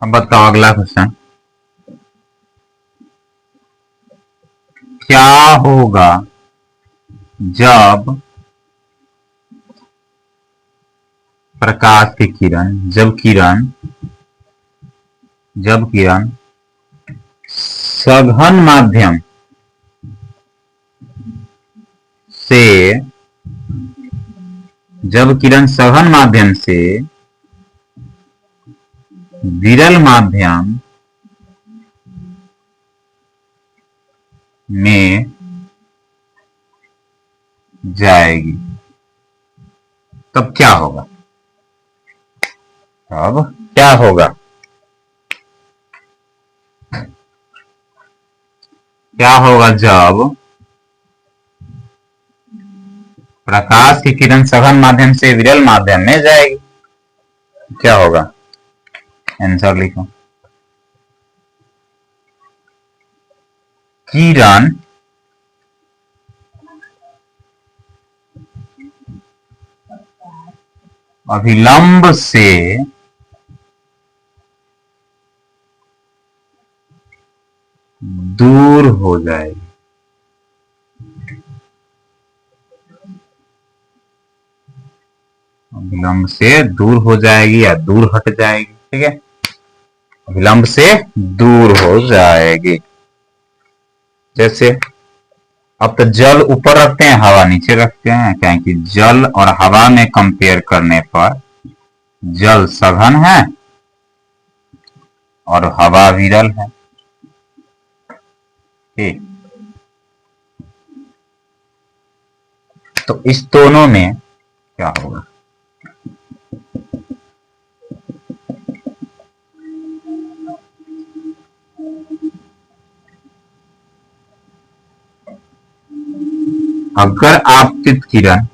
अब बताओ अगला क्वेश्चन। क्या होगा जब प्रकाश की किरण जब किरण सघन माध्यम से विरल माध्यम में जाएगी, तब क्या होगा? अब क्या होगा? क्या होगा जब प्रकाश की किरण सघन माध्यम से विरल माध्यम में जाएगी? क्या होगा? आंसर लिखो। किरण अभिलंब से दूर हो जाएगी। अभिलंब से दूर हो जाएगी या दूर हट जाएगी, ठीक है। अभिलंब से दूर हो जाएगी। जैसे अब तो जल ऊपर रखते हैं, हवा नीचे रखते हैं, क्योंकि जल और हवा में कंपेयर करने पर जल सघन है और हवा विरल है, ठीक। तो इस दोनों में क्या होगा? अगर आपतित किरण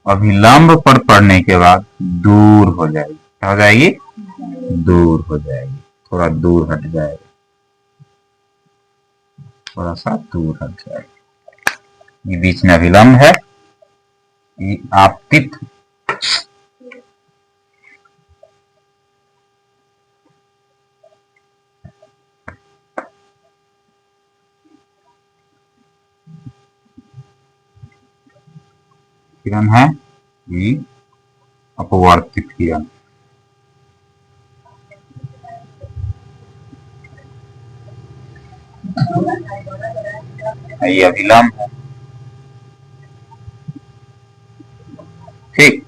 अभिलंब पर पड़ने के बाद दूर हो जाएगी, क्या हो जाएगी? दूर हो जाएगी, थोड़ा दूर हट जाएगी, थोड़ा सा दूर हट जाएगी। ये बीच में अभिलंब है, ये आपतित किरण है, ये अपवर्तित किरण। ये अभिलंब है, ठीक।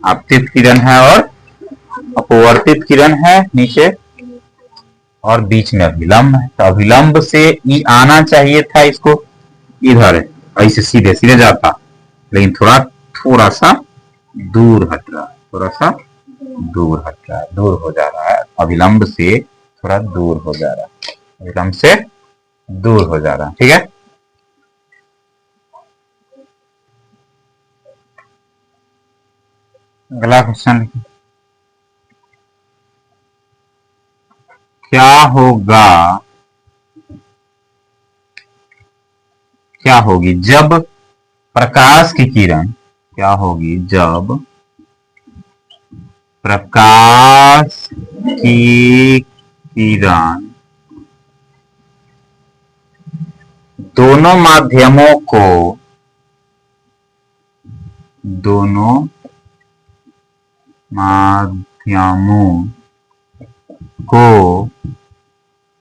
आपतित किरण है और अपवर्तित किरण है नीचे, और बीच में अभिलंब है। तो अभिलंब से ये आना चाहिए था, इसको इधर ऐसे सीधे सीधे जाता, लेकिन थोड़ा सा दूर हट रहा है, थोड़ा सा दूर हट रहा है, दूर हो जा रहा है। अभिलंब से थोड़ा दूर हो जा रहा है, अभिलंब से दूर हो जा रहा है, ठीक है। अगला क्वेश्चन लिखिए। क्या होगी जब प्रकाश की किरण, क्या होगी जब प्रकाश की किरण दोनों माध्यमों को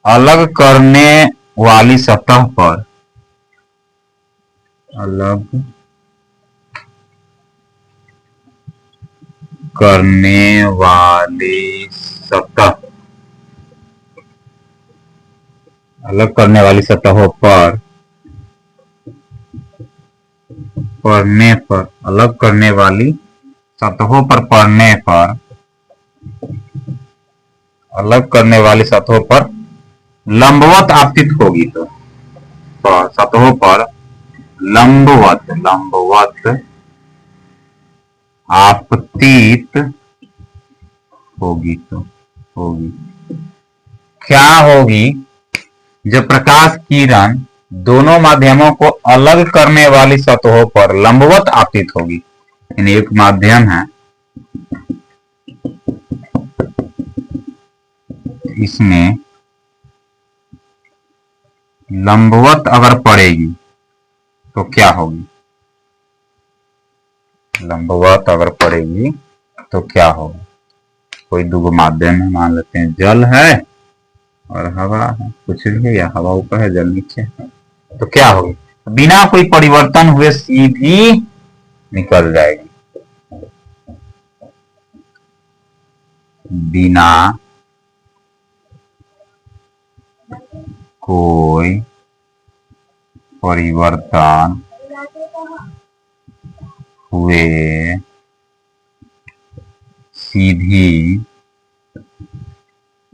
अलग करने वाली सतह पर अलग करने वाली सतहों पर पड़ने पर, अलग करने वाली सतहों पर पड़ने पर, अलग करने वाली सतहों पर लंबवत आपतित होगी, तो सतहों पर लंबवत आपतित होगी, तो होगी। क्या होगी जब प्रकाश किरण दोनों माध्यमों को अलग करने वाली सतहों पर लंबवत आपतित होगी? यानी एक माध्यम है, इसमें लंबवत अगर पड़ेगी तो क्या होगी? लंबवत अगर पड़ेगी तो क्या होगा? कोई दो माध्यम है, मान लेते हैं जल है और हवा है, कुछ भी है, या हवा ऊपर है जल नीचे है, तो क्या होगी? बिना कोई परिवर्तन हुए सीधी निकल जाएगी, बिना कोई परिवर्तन हुए सीधी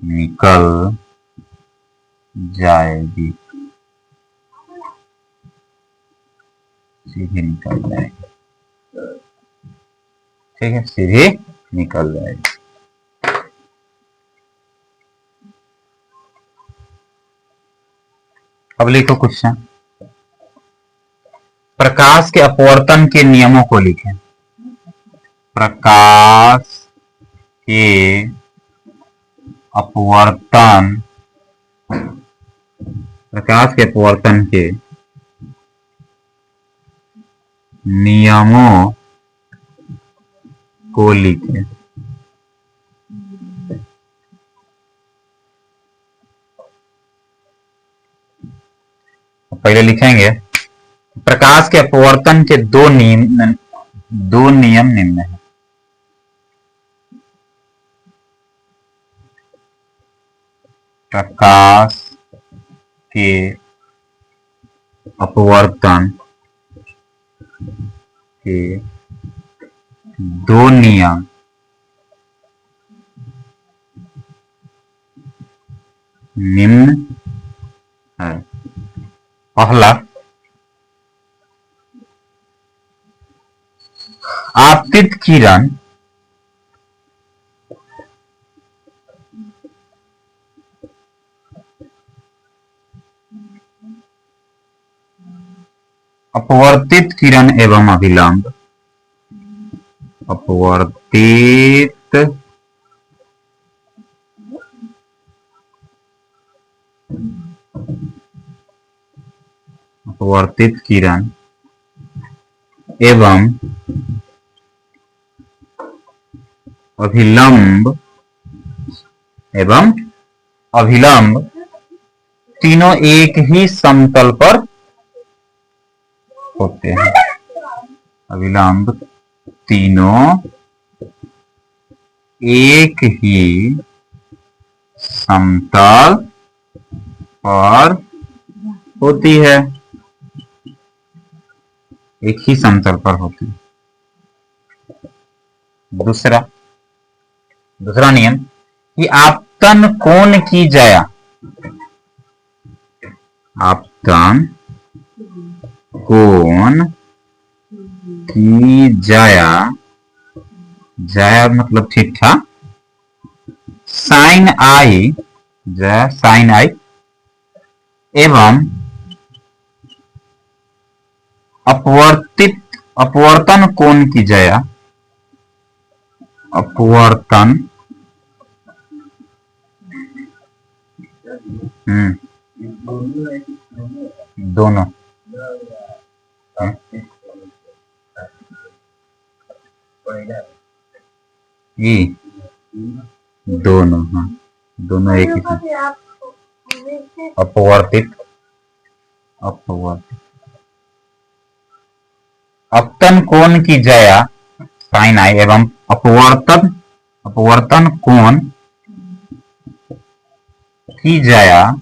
निकल जाएगी, सीधी निकल जाएगी। ठीक है, सीधी निकल जाएगी। अब लिखो क्वेश्चन, प्रकाश के अपवर्तन के नियमों को लिखें। प्रकाश के अपवर्तन, प्रकाश के अपवर्तन के नियमों को लिखें। पहले लिखेंगे प्रकाश के अपवर्तन के दो नियम निम्न है। प्रकाश के अपवर्तन के दो नियम निम्न है। पहला, आपतित किरण अपवर्तित किरण एवं अभिलंब, अपवर्तित अपवर्तित किरण एवं अभिलंब तीनों एक ही समतल पर होते हैं। अभिलंब तीनों एक ही समतल पर होती है, एक ही समतल पर होती है। दूसरा नियम कि आपतन कोण की जया, आपतन कोण की जया, जया मतलब ठीक ठाक, साइन आई, जया साइन आई एवं अपवर्तन कोण की जया, अपवर्तन दोनों ये दोनों, हाँ दोनों एक ही, अपवर्तित अपतन कोण की जया साइन आई एवं अपवर्तन कोण की जया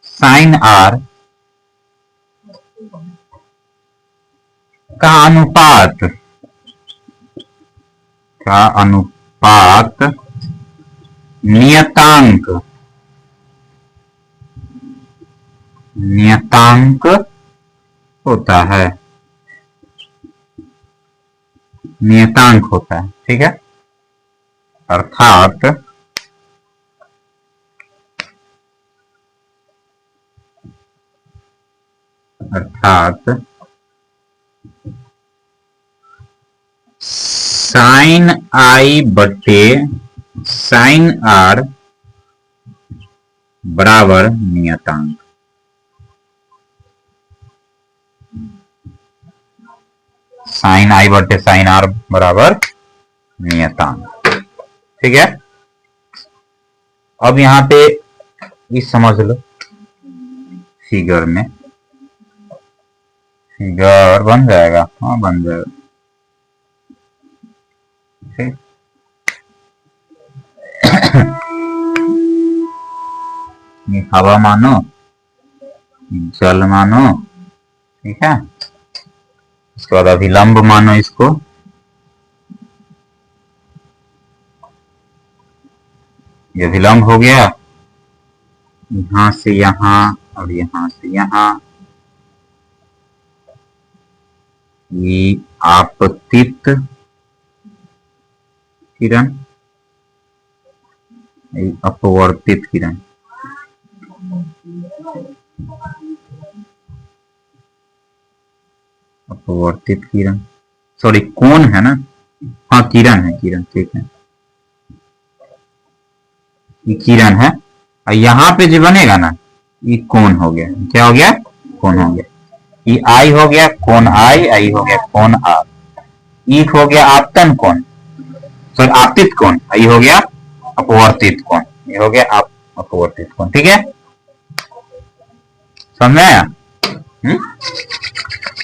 साइन आर का अनुपात नियतांक होता है, नियतांक होता है। ठीक है, अर्थात साइन आई बटे साइन आर बराबर नियतांक। साइन आई बटे साइन आर बराबर नियतांक। ठीक है, अब यहां पे इस समझ लो, फिगर में फिगर बन जाएगा, हाँ बन जाएगा। ठीक, हवा मानो, जल मानो, ठीक है, उसके बाद अभिलंब मानो इसको, ये अभिलंब हो गया, यहां से यहां और यहां से यहां, ये आपतित किरण, ये अपवर्तित किरण। अपवर्तित किरण, सॉरी कोण है ना, हाँ किरण है, किरण, ठीक है, ये किरण है, और यहाँ पे जो बनेगा ना, ये कोण हो गया। क्या हो गया? कोण हो गया। ये आई हो गया कोण आई हो गया कोण आर, ई हो गया आपतन कोण, सॉरी आपतित कोण, ये हो गया अपवर्तित कोण, ये हो गया अपवर्तित कोण। ठीक है, समझ में आया?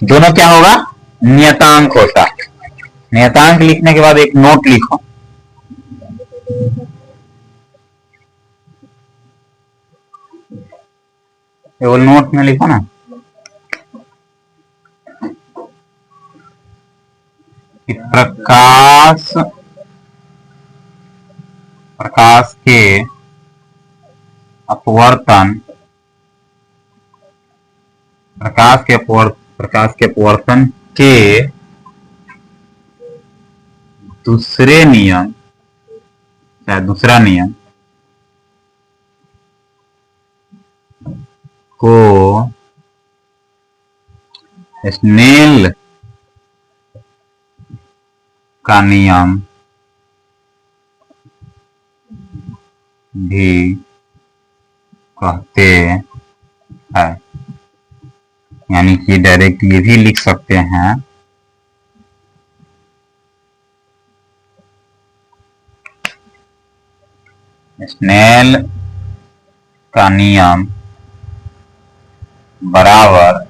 दोनों क्या होगा? नियतांक होता है। नियतांक लिखने के बाद एक नोट लिखो, वो नोट में लिखो ना, कि प्रकाश के अपवर्तन, प्रकाश के अपवर्तन के दूसरे नियम, चाहे दूसरा नियम को स्नेल का नियम भी कहते हैं। यानी कि डायरेक्ट ये भी लिख सकते हैं, स्नेल का नियम बराबर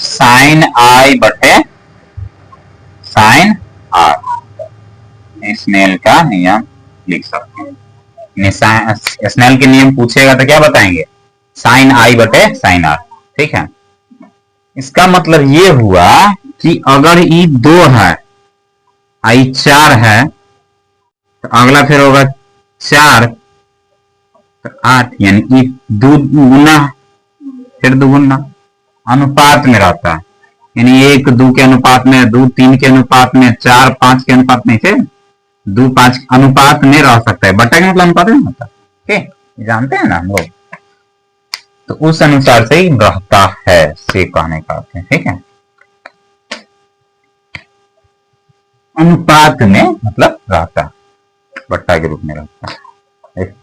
साइन आई बटे साइन आर, स्नेल का नियम लिख सकते हैं। स्नेल के नियम पूछेगा तो क्या बताएंगे? साइन आई बटे साइन आर। ठीक है, इसका मतलब ये हुआ कि अगर ई 2 है, आई 4 है, तो अगला फिर होगा 4 तो 8, यानी ई 2 गुना फिर 2 गुना अनुपात में रहता है, यानी 1 2 के अनुपात में, 2 3 के अनुपात में, 4 5 के अनुपात में, से 2 5 अनुपात में रह सकता है। बटा का मतलब अनुपात में होता है, जानते हैं ना हम लोग, तो उस अनुसार से ही रहता है, से कहने का अर्थ है। ठीक है, अनुपात में मतलब रहता, बट्टा के रूप में रहता है।